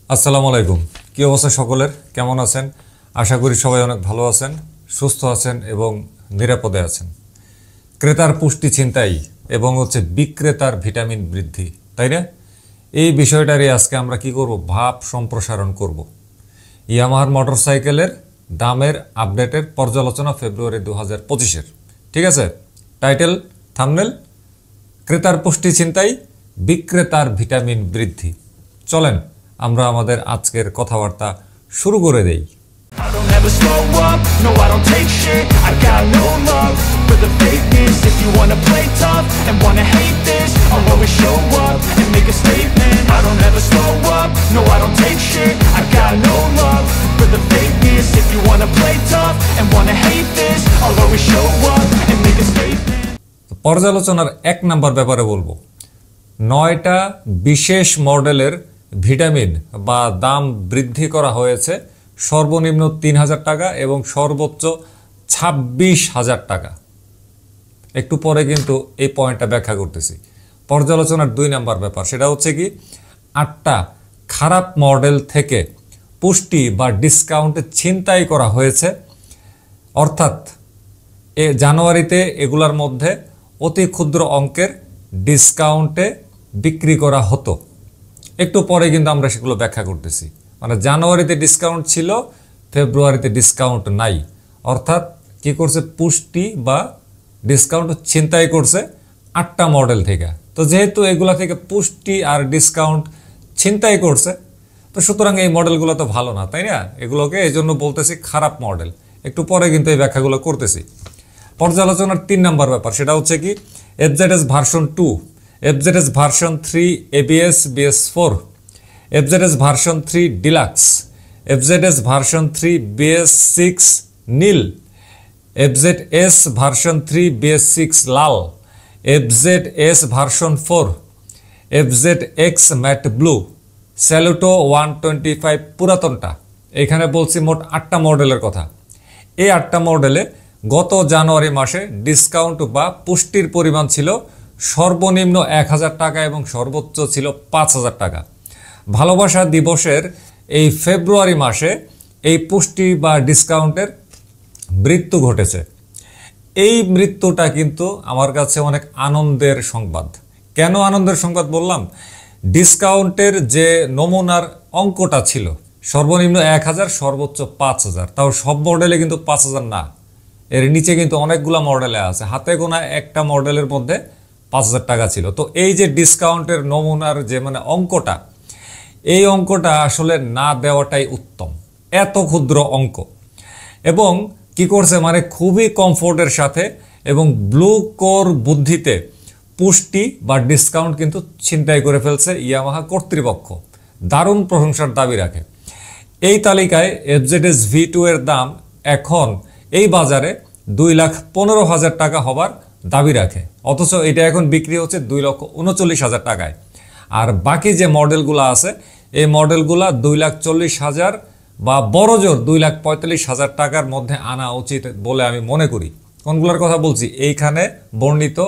আসসালামু আলাইকুম। কি অবস্থা সকলের? কেমন আছেন? আশা করি সবাই অনেক ভালো আছেন, সুস্থ আছেন এবং নিরাপদে আছেন। ক্রেতার পুষ্টি ছিনতাই এবং বিক্রেতার ভিটামিন বৃদ্ধি, তাই না? এই বিষয়টারই আজকে আমরা কি করব, ভাব সম্প্রসারণ করব। ইয়ামাহার মোটরসাইকেলের দামের আপডেটের পর্যালোচনা ফেব্রুয়ারি 2025-এর। ঠিক আছে? টাইটেল, থাম্বনেল, ক্রেতার পুষ্টি ছিনতাই, বিক্রেতার ভিটামিন বৃদ্ধি। চলেন আমরা আমাদের আজকের কথাবার্তা শুরু করে দেই। I don't ever slow up, no I don't take shit. I got no love for the fakeness. If you wanna play tough and wanna hate this, I'll always show up and make a statement. I don't ever slow up, no I don't take shit. I got no love for the fakeness. If you wanna play tough and wanna hate this, I'll always show up and make a statement. পর্যালোচনার 1 number ব্যাপারে বলবো, 9টা বিশেষ মডেলের vitamin বা দাম বৃদ্ধি করা হয়েছে সর্বনিম্ন 3000 টাকা এবং সর্বোচ্চ 26,000 টাকা। একটু পরে কিন্তু এই পয়েন্টটা ব্যাখ্যা করতেছি। পর্যালোচনার 2 নাম্বার ব্যাপার, সেটা হচ্ছে কি, 8টা খারাপ মডেল থেকে পুষ্টি বা ডিসকাউন্টে ছিনতাই করা হয়েছে। অর্থাৎ জানুয়ারিতে এগুলার মধ্যে অতি ক্ষুদ্র অঙ্কের ডিসকাউন্টে বিক্রি করা হতো। একটু পরে কিন্তু আমরা সেগুলো ব্যাখ্যা করতেছি। মানে জানুয়ারিতে ডিসকাউন্ট ছিল, ফেব্রুয়ারিতে ডিসকাউন্ট নাই। অর্থাৎ কি করছে, পুষ্টি বা ডিসকাউন্ট ছিনতাই করছে 8টা মডেল থেকে। তো যেহেতু এগুলা থেকে পুষ্টি আর ডিসকাউন্ট ছিনতাই করছে, তো সুতরাং এই মডেলগুলো তো ভালো না, তাই না? এগুলোকে এই জন্য বলতেছি খারাপ মডেল। একটু পরে কিন্তু এই ব্যাখ্যাগুলো করতেছি। পর্যালোচনার 3 নাম্বার ব্যাপার, সেটা হচ্ছে কি, FZS version 2, FZS version 3 ABS BS4, FZS version 3 deluxe, FZS version 3 BS6 নীল, এফজেডএস ভার্সন 3 BS6 লাল, FZS version 4, FZX matte blue, Saluto 125 পুরাতনটা। এখানে বলছি মোট 8টা মডেলের কথা। এই 8টা মডেলে গত জানুয়ারি মাসে ডিসকাউন্ট বা পুষ্টির পরিমাণ ছিল সর্বনিম্ন 1000 টাকা এবং সর্বোচ্চ ছিল 5000 টাকা। ভালোবাসা দিবসের এই ফেব্রুয়ারি মাসে এই পুষ্টি বা ডিসকাউন্টের মৃত্যু ঘটেছে। এই মৃত্যুটা কিন্তু আমার কাছে অনেক আনন্দের সংবাদ। কেন আনন্দের সংবাদ বললাম? ডিসকাউন্টের যে নমুনার অঙ্কটা ছিল সর্বনিম্ন 1000, সর্বোচ্চ 5000, তাও সব মডেলে কিন্তু 5000 না, এর নিচে কিন্তু অনেকগুলো মডেলে আছে। হাতে গোনা একটা মডেলের মধ্যে 5000 টাকা ছিল। তো এই যে ডিসকাউন্টের নমুনার যে অঙ্কটা, এই অঙ্কটা আসলে না দেওয়াটাই উত্তম। এত ক্ষুদ্র অঙ্ক এবং কি করছে, খুবই কমফোর্টের সাথে এবং ব্লু কোর বুদ্ধিতে পুষ্টি বা ডিসকাউন্ট কিন্তু ছিনতাই করে ফেলছে ইয়ামাহা কর্তৃপক্ষ। দারুণ প্রশংসার দাবি রাখে। এই তালিকায় এফজেডএস V2 এর দাম এখন এই বাজারে 2,15,000 টাকা হবার দাবি রাখে, অথচ এটা এখন বিক্রি হচ্ছে 2,39,000 টাকায়। আর বাকি যে মডেলগুলো আছে, এই মডেলগুলা 2,40,000 বা বড় জোর 2,45,000 টাকার মধ্যে আনা উচিত বলে আমি মনে করি। কোনগুলোর কথা বলছি? এইখানে বর্ণিত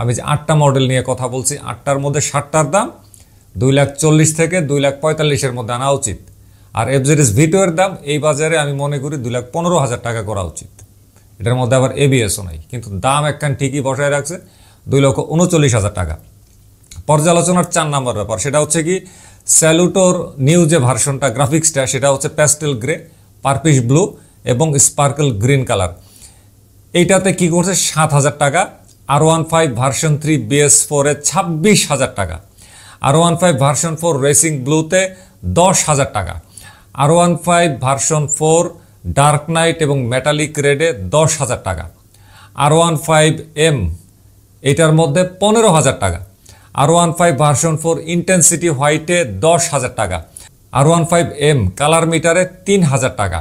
আমি যে 8টা মডেল নিয়ে কথা বলছি, 8টার মধ্যে 7টার দাম 2,40,000 থেকে 2,45,000-এর মধ্যে আনা উচিত। আর এফজেডএস V2 এর দাম এই বাজারে আমি মনে করি 2,15,000 টাকা করা উচিত। এটার মধ্যে আবার ABS-ও নাই, কিন্তু দাম একখান ঠিকই বসায় রাখছে 2,39,000 টাকা। পর্যালোচনার 4 নাম্বার ব্যাপার, সেটা হচ্ছে কি, স্যালুটোর নিউ যে ভার্সনটা, গ্রাফিক্সটা, সেটা হচ্ছে প্যাস্টেল গ্রে, পারপিশ ব্লু এবং স্পার্কল গ্রিন কালার। এইটাতে কি করছে, 7,000 টাকা। R15 ভার্সন 3 BS4 এ 26,000 টাকা। R15 ভার্সন 4 রেসিং ব্লুতে 10,000 টাকা। R15 ভার্সন 4 ডার্ক নাইট এবং মেটালিক রেডে 10,000 টাকা। R15M এটার মধ্যে 15,000 টাকা। R15 ভার্সন 4 ইন্টেন্সিটি হোয়াইটে 10,000 টাকা। R15M কালার মিটারে 3,000 টাকা।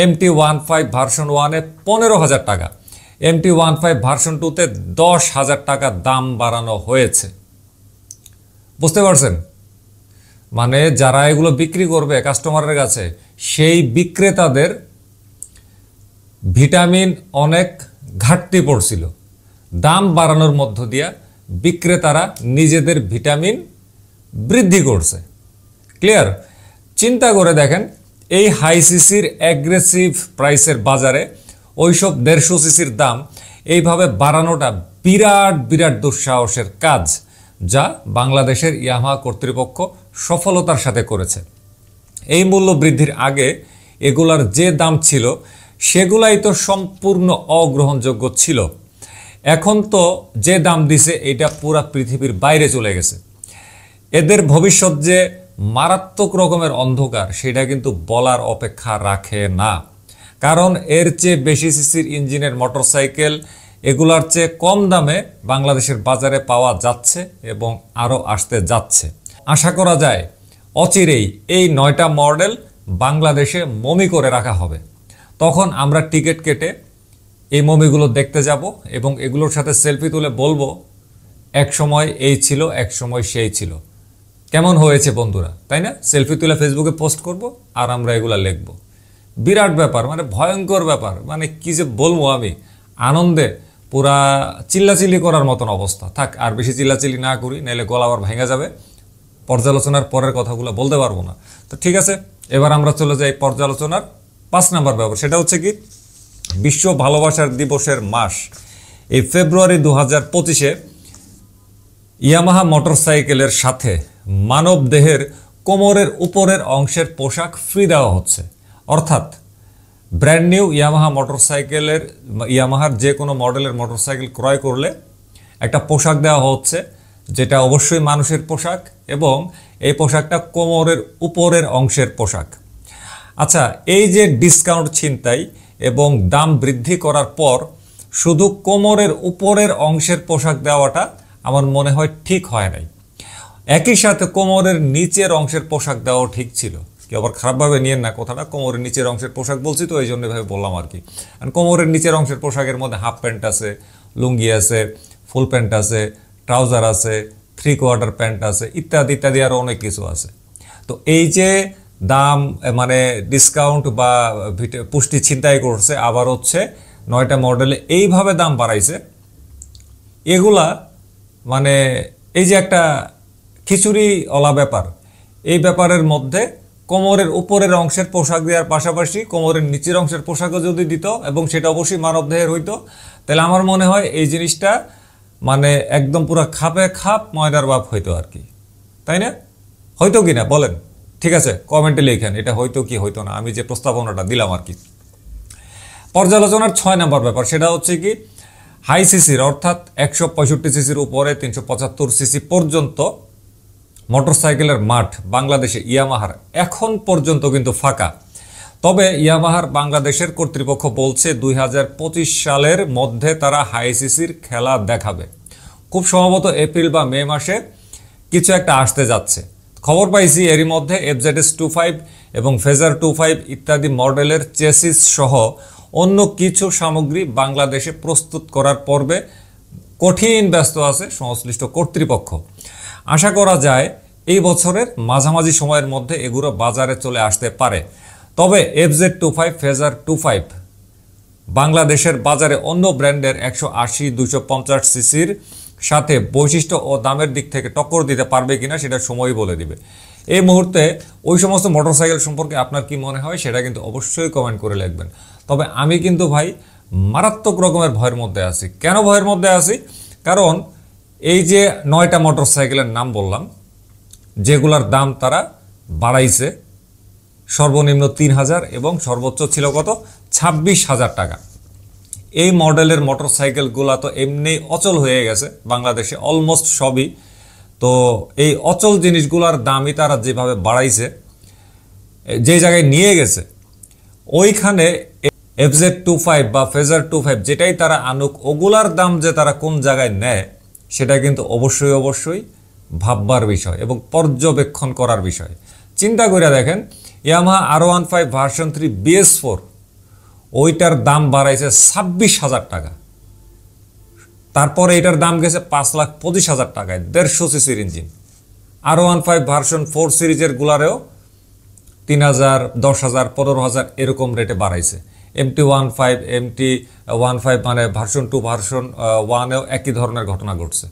MT15 ভার্সন 1-এ 15,000 টাকা। MT15 ভার্সন 2-তে 10,000 টাকা দাম বাড়ানো হয়েছে। বুঝতে পারছেন? যারা এগুলো বিক্রি করবে কাস্টমারের কাছে, সেই বিক্রেতাদের ভিটামিন অনেক ঘাটতি পড়ছিল। দাম বাড়ানোর মধ্য দিয়া বিক্রেতারা নিজেদের ভিটামিন বৃদ্ধি করছে। ক্লিয়ার? চিন্তা করে দেখেন এই হাই সিসির অ্যাগ্রেসিভ প্রাইসের বাজারে ওইসব 150 সিসির দাম এইভাবে বাড়ানোটা বিরাট বিরাট দুঃসাহসের কাজ, যা বাংলাদেশের ইয়ামাহা কর্তৃপক্ষ সফলতার সাথে করেছে। এই মূল্য বৃদ্ধির আগে এগুলার যে দাম ছিল সেগুলাই তো সম্পূর্ণ অগ্রহণযোগ্য ছিল। এখন তো যে দাম দিছে এটা পুরা পৃথিবীর বাইরে চলে গেছে। এদের ভবিষ্যৎ যে মারাত্মক রকমের অন্ধকার সেটা কিন্তু বলার অপেক্ষা রাখে না। কারণ এর চেয়ে বেশি সিসির ইঞ্জিনের মোটরসাইকেল এগুলার চেয়ে কম দামে বাংলাদেশের বাজারে পাওয়া যাচ্ছে এবং আরও আসতে যাচ্ছে। আশা করা যায় অচিরেই এই 9টা মডেল বাংলাদেশে মমি করে রাখা হবে। তখন আমরা টিকিট কেটে এই মমিগুলো দেখতে যাব এবং এগুলোর সাথে সেলফি তুলে বলবো এক সময় এই ছিল, এক সময় সেই ছিল। কেমন হয়েছে বন্ধুরা, তাই না? সেলফি তুলে ফেসবুকে পোস্ট করব আর আমরা এগুলা লিখব। বিরাট ব্যাপার, মানে ভয়ঙ্কর ব্যাপার, মানে কি যে বলবো, আমি আনন্দে পুরা চিল্লাচিল্লি করার মতন অবস্থা। থাক, আর বেশি চিল্লাচিল্লি না করি, নাহলে গলা আবার ভেঙে যাবে। পর্যালোচনার পরের কথাগুলো বলতে পারবো না। তো ঠিক আছে, এবার আমরা চলে যাই পর্যালোচনার 5 নাম্বার ব্যাপার। সেটা হচ্ছে কি, বিশ্ব ভালোবাসার দিবসের মাস এই ফেব্রুয়ারি 2025-এ ইয়ামাহা মোটরসাইকেলের সাথে মানব দেহের কোমরের উপরের অংশের পোশাক ফ্রি দেওয়া হচ্ছে। অর্থাৎ ব্র্যান্ড নিউ ইয়ামাহা মোটরসাইকেলের, ইয়ামাহার যে কোনো মডেলের মোটরসাইকেল ক্রয় করলে একটা পোশাক দেওয়া হচ্ছে, যেটা অবশ্যই মানুষের পোশাক এবং এই পোশাকটা কোমরের উপরের অংশের পোশাক। আচ্ছা, এই যে ডিসকাউন্ট ছিনতাই এবং দাম বৃদ্ধি করার পর শুধু কোমরের উপরের অংশের পোশাক দেওয়াটা আমার মনে হয় ঠিক হয় নাই। একই সাথে কোমরের নিচের অংশের পোশাক দেওয়াও ঠিক ছিল। কেউ আবার খারাপভাবে নিয়েন না কথাটা, কোমরের নিচের অংশের পোশাক বলছি তো এই জন্য ভাবে বললাম আর কি। কোমরের নিচের অংশের পোশাকের মধ্যে হাফ প্যান্ট আছে, লুঙ্গি আছে, ফুল প্যান্ট আছে, ট্রাউজার আছে, 3/4 প্যান্ট আছে, ইত্যাদি ইত্যাদি আরও অনেক কিছু আছে। তো এই যে দাম মানে ডিসকাউন্ট বা পুষ্টি ছিনতাই করছে, আবার হচ্ছে 9টা মডেলে এইভাবে দাম বাড়াইছে, এগুলা মানে এই যে একটা খিচুড়ি অলা ব্যাপার, এই ব্যাপারের মধ্যে কোমরের উপরের অংশের পোশাক দেওয়ার পাশাপাশি কোমরের নিচের অংশের পোশাকও যদি দিত এবং সেটা অবশ্যই মানবদেহের হইতো, তাহলে আমার মনে হয় এই জিনিসটা মানে একদম পুরো খাপে খাপ ময়দার বাপ হইতো আর কি, তাই না? হয়তো কি না বলেন? ঠিক আছে, কমেন্টে লিখেন এটা হয়তো কি হইতো না, আমি যে প্রস্তাবনাটা দিলাম আর কি। পর্যালোচনার 6 নাম্বার ব্যাপার, সেটা হচ্ছে কি, হাই সিসির অর্থাৎ 165 সিসির উপরে 375 সিসি পর্যন্ত মোটরসাইকেলের মাঠ বাংলাদেশে ইয়ামাহার এখন পর্যন্ত কিন্তু ফাঁকা। তবে ইয়ামাহার বাংলাদেশের কর্তৃপক্ষ বলছে 2025 সালের মধ্যে তারা হাই সিসির খেলা দেখাবে। খুব সম্ভবত এপ্রিল বা মে মাসে কিছু একটা আসতে যাচ্ছে। খবর পাইছি এরই মধ্যে FZS25 এবং ফেজার 25 ইত্যাদি মডেলের চেসিস সহ অন্য কিছু সামগ্রী বাংলাদেশে প্রস্তুত করার পর্বে কঠিন ব্যস্ত আছে সংশ্লিষ্ট কর্তৃপক্ষ। আশা করা যায় এই বছরের মাঝামাঝি সময়ের মধ্যে এগুলো বাজারে চলে আসতে পারে। তবে FZ25 ফেজার 25 বাংলাদেশের বাজারে অন্য ব্র্যান্ডের 180, 250 সিসির সাথে বৈশিষ্ট্য ও দামের দিক থেকে টক্কর দিতে পারবে কিনা সেটা সময়ই বলে দিবে। এই মুহূর্তে ওই সমস্ত মোটরসাইকেল সম্পর্কে আপনার কি মনে হয় সেটা কিন্তু অবশ্যই কমেন্ট করে লিখবেন। তবে আমি কিন্তু ভাই মারাত্মক রকমের ভয়ের মধ্যে আছি। কেন ভয়ের মধ্যে আছি? কারণ এই যে 9টা মোটরসাইকেলের নাম বললাম, যেগুলার দাম তারা বাড়াইছে সর্বনিম্ন 3,000 এবং সর্বোচ্চ ছিল কত 26,000 টাকা। এই মডেলের মোটরসাইকেলগুলো তো এমনি অচল হয়ে গেছে বাংলাদেশে অলমোস্ট সবই। তো এই অচল জিনিসগুলোর দামই তারা যেভাবে বাড়াইছে, যে জায়গায় নিয়ে গেছে, ওইখানে FZ25 বা ফেজার 25 যেটাই তারা আনুক, ওগুলার দাম যে তারা কোন জায়গায় নেয় সেটা কিন্তু অবশ্যই অবশ্যই ভাববার বিষয় এবং পর্যবেক্ষণ করার বিষয়। চিন্তা করে দেখেন, ইয়ামাহা R15 ভার্সন 3 BS4 ওইটার দাম বাড়াইছে 26,000 টাকা। তারপরে এটার দাম গেছে 5,25,000 টাকায় 150 সিসির ইঞ্জিন। R15 ভার্সন 4 সিরিজের গুলারেও 3,000, 10,000, 15,000 এরকম রেটে বাড়াইছে। MT15, MT15 মানে ভার্সন 2 ভার্সন 1এও একই ধরনের ঘটনা ঘটছে।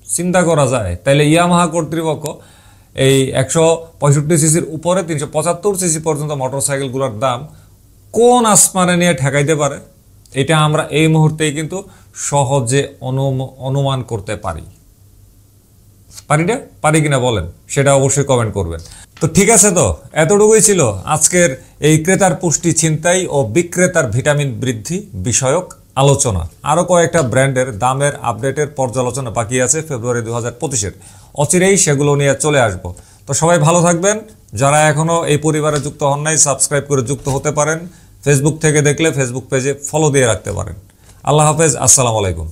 চিন্তা করা যায় তাইলে ইয়ামাহা কর্তৃপক্ষ এই 165 সিসির উপরে 375 সিসি পর্যন্ত মোটরসাইকেলগুলোর দাম কোন আসমানে নিয়ে ঠেকাইতে পারে, এটা আমরা এই মুহূর্তেই কিন্তু সহজে অনুমান করতে পারি। পারি কিনা বলেন, সেটা অবশ্যই কমেন্ট করবেন। তো ঠিক আছে, তো এতটুকুই ছিল আজকের এই ক্রেতার পুষ্টি ছিনতাই ও বিক্রেতার ভিটামিন বৃদ্ধি বিষয়ক আলোচনা। আরও কয়েকটা ব্র্যান্ডের দামের আপডেটের পর্যালোচনা বাকি আছে ফেব্রুয়ারি 2025-এর, অচিরেই সেগুলো নিয়ে চলে আসব। তো সবাই ভালো থাকবেন, যারা এখনও এই পরিবারে যুক্ত হন নাই সাবস্ক্রাইব করে যুক্ত হতে পারেন, ফেসবুক থেকে দেখলে ফেসবুক পেজে ফলো দিয়ে রাখতে পারেন। আল্লাহ হাফেজ, আসসালামু আলাইকুম।